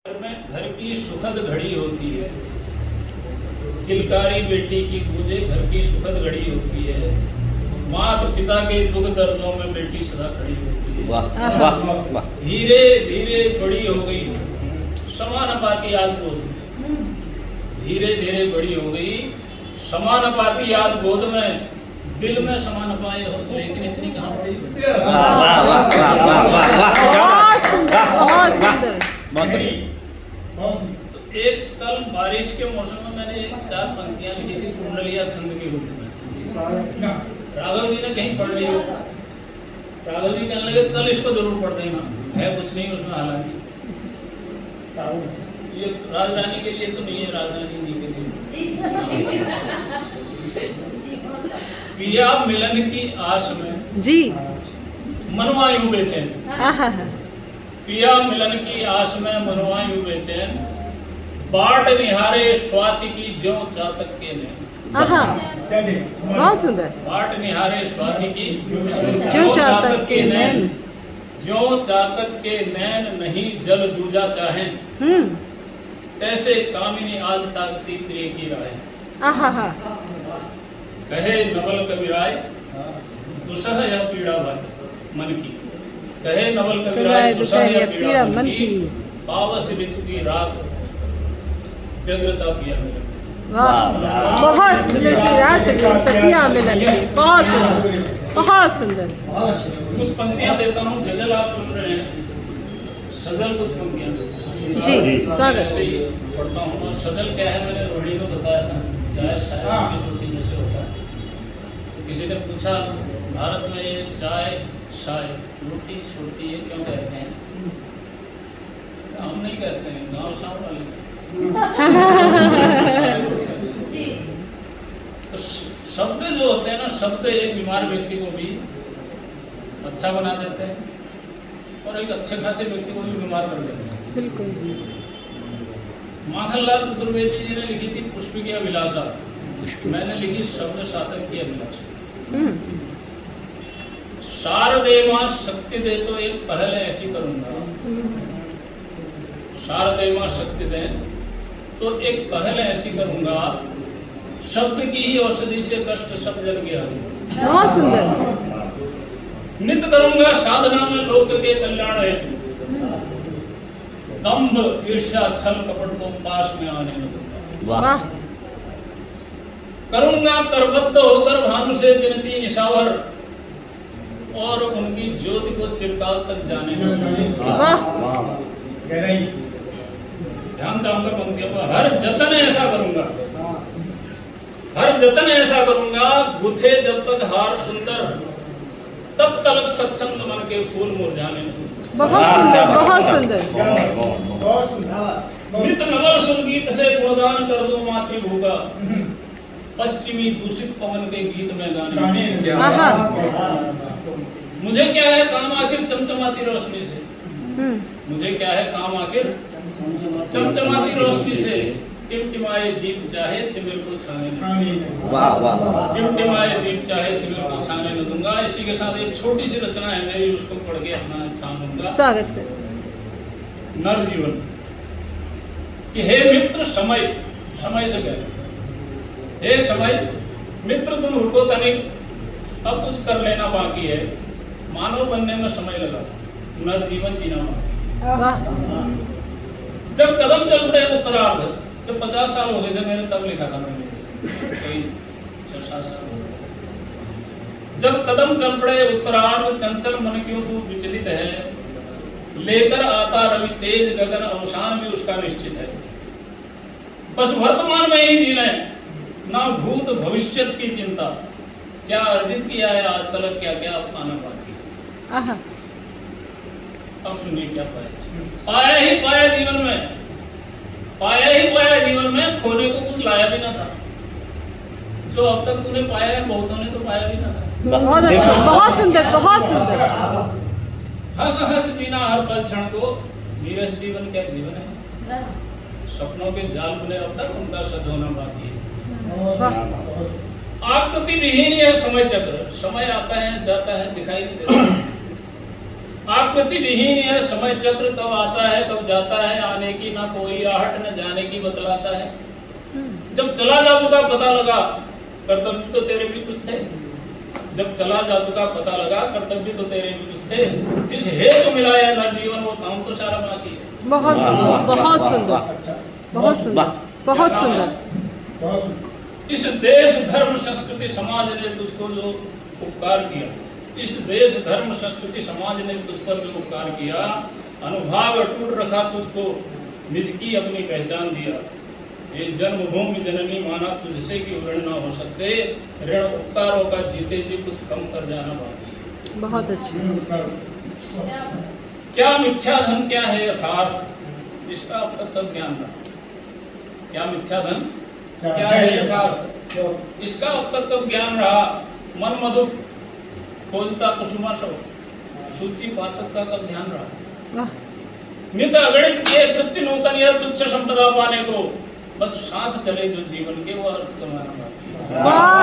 घर की सुखद घड़ी होती है, किलकारी बेटी की गूंजे घर की सुखद घड़ी होती है, माता पिता के दुख दर्दों में बेटी सदा खड़ी होती है। वाह वाह वाह। धीरे धीरे बड़ी हो गई समानुपाती आज गोद में, धीरे धीरे बड़ी हो गई समानुपाती आज गोद में, दिल में समान पाए हो लेकिन इतनी कहाँ बड़ी। वाह वाह वाह वाह वाह वाह। बहुत सुंदर, बहुत सुंदर। बहुत बढ़िया। तो एक कल बारिश के मौसम में मैंने 4 पंक्तियां लिखी थी कुंडलिया छंद के रूप में। राघव जी ने कहीं पढ़ लिया, राघव जी कहने लगे कल इसको जरूर पढ़ देना, है कुछ नहीं उसमें हालांकि ये राजरानी के लिए तो नहीं है, राजरानी जी के लिए। पिया मिलन की आस में जी मनवा यूं बेचैन, आहा पिया मिलन की आस में मनवा यूं बेचैन, बाट निहारे स्वाति की ज्यों चातक के नैन। आहा बहुत सुंदर। बाट निहारे स्वाति की जो चातक के नैन, ज्यों चातक के नैन नहीं जल दूजा चाहें, तैसे कामिनी आज ताकती प्रिय की राय। आहा कहे नवल कविराय दुसह या पीड़ा मन की, कहे नवल कविराय दुसह या पीड़ा मन की, पावस ऋतु की रात व्यग्रता पिया मिलन। वाह बहुत सुंदर की रात तकिया मिलन की, बहुत सुंदर, बहुत सुंदर। कुछ पंक्तियां देता हूँ, गजल आप सुन रहे हैं, सजल कुछ पंक्तियां जी स्वागत। ऐसे ही पढ़ता हूँ। और सजल क्या है मैंने रोहिणी को बताया था, चाय शायर की छोटी जैसे होता है। तो किसी ने पूछा भारत में ये चाय शाय रोटी छोटी है क्यों कहते हैं? हम नहीं कहते हैं, गाँव साहब वाले कहते हैं। तो शब्द जो होते हैं ना, शब्द एक बीमार व्यक्ति को भी अच्छा बना देते हैं और एक अच्छे खासे व्यक्ति को भी बीमार कर देते हैं। बिल्कुल। माखनलाल चतुर्वेदी जी ने लिखी थी पुष्प की अभिलाषा, मैंने लिखी शब्द सातक की अभिलाषा। शारदे मां शक्ति दे तो एक पहल ऐसी करूंगा, शारदे मां शक्ति दे तो एक पहल ऐसी करूंगा, शब्द की ही औषधि से कष्ट सब जल गया। बहुत सुंदर। नित्य करूंगा साधना में लोक के कल्याण हेतु, दंभ ईर्ष्या छल कपट को पास में आने न दूंगा। वाह करूंगा करबद्ध होकर भानु से विनती निशावर, और उनकी ज्योति को चिरकाल तक जाने न दूंगा। वाह ध्यान चाहूंगा पंक्तियों पर, हर जतन ऐसा करूंगा, हर जतन ऐसा करूंगा, गुथे जब तक हार सुंदर, तब तक सत्संग मन के फूल मुरझाने न दूंगा। बहुत सुंदर, बहुत सुंदर। नित नवल संगीत से गुणगान कर दूं मातृभू का, पश्चिमी दूषित पवन के गीत में गाने। आहा मुझे क्या है काम आखिर चमचमाती रोशनी से, मुझे क्या है काम आखिर चमचमाती रोशनी से, टिमटिमाए दीप चाहे तिमिर को छाने न दूंगा। वाह वाह। टिमटिमाए दीप चाहे तिमिर को छाने न दूंगा। इसी के साथ एक छोटी सी रचना है मेरी, उसको पढ़ के अपना स्थान दूंगा। स्वागत से। नर जीवन कि हे मित्र समय, समय से कह, हे समय मित्र तुम रुको तनिक, अब कुछ कर लेना बाकी है, मानव बनने में समय लगा, नर जीवन जीना बाकी। वाह जब कदम चल पड़े उत्तरार्ध, जब 50 साल हो गए थे मैंने तब लिखा था, मैंने कई 6-7 साल हो गए। जब कदम चल पड़े उत्तरार्ध, चंचल मन क्यों तू विचलित है, लेकर आता रवि तेज गगन, अवसान भी उसका निश्चित है। बस वर्तमान में ही जी लें, ना भूत भविष्य की चिंता, क्या अर्जित किया है आज तक, क्या क्या पाना बाकी है। आहा अब सुनिए क्या पाया, पाया ही पाया जीवन में, पाया ही पाया जीवन में, खोने को कुछ लाया भी ना था। जो अब तक तूने पाया है बहुतों ने तो पाया भी ना था। बहुत अच्छा, बहुत सुंदर, बहुत सुंदर। हंस हंस जीना हर पल क्षण को, नीरस जीवन क्या जीवन है, सपनों के जाल बुने अब तक उनका सच होना बाकी है। आकृति विहीन यह समय चक्र, समय आता है जाता है दिखाई नहीं देता। आकृति विहीन है, समय चक्र कब आता है कब जाता है, आने की ना कोई आहट न जाने की बतलाता है। जब चला जा चुका पता लगा कर्तव्य तो तेरे भी कुछ थे, जब चला जा चुका पता लगा कर्तव्य तो तेरे भी कुछ थे, जिस हेतु मिलाया ना जीवन वो काम तो सारा बाकी है। बहुत सुंदर, बहुत सुंदर, बहुत सुंदर, बहुत सुंदर। इस देश धर्म संस्कृति समाज ने तुझको जो उपकार किया, इस देश धर्म संस्कृति समाज ने तुझ पर जो उपकार किया, अनुभाव अटूट रखा तुझको, निज की अपनी पहचान दिया। ये जन्मभूमि जननी माना तुझसे की ऋण न हो सकते, ऋण उपकारों का जीते जी कुछ कम कर जाना बाकी। बहुत अच्छी। क्या मिथ्या धन क्या है यथार्थ, इसका अब तक तब ज्ञान रहा। क्या मिथ्या धन क्या है यथार्थ, इसका अब तक तब ज्ञान रहा। मन मधु खोजता कुसुमा सो, सूची पातक का कब ध्यान रहा। वाह, नित अगणित किए कृत्य नूतन यह तुच्छ संपदा पाने को, बस साथ चले जो जीवन के वो अर्थ कमाना बाकी है। वाह